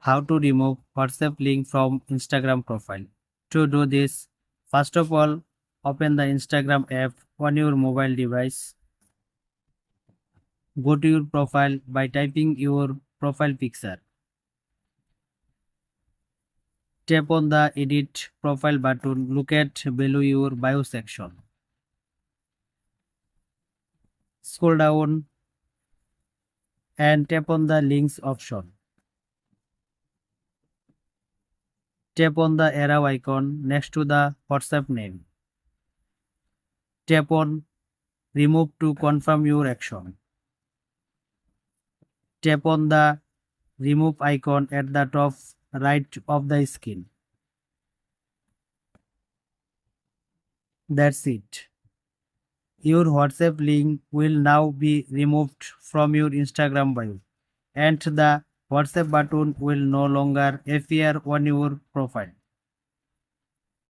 How to remove WhatsApp link from Instagram profile. To do this, first of all, open the Instagram app on your mobile device. Go to your profile by typing your profile picture. Tap on the Edit Profile button. Look at below your bio section. Scroll down and tap on the Links option. Tap on the arrow icon next to the WhatsApp name. Tap on Remove to confirm your action. Tap on the Remove icon at the top right of the screen. That's it. Your WhatsApp link will now be removed from your Instagram bio, and the WhatsApp button will no longer appear on your profile.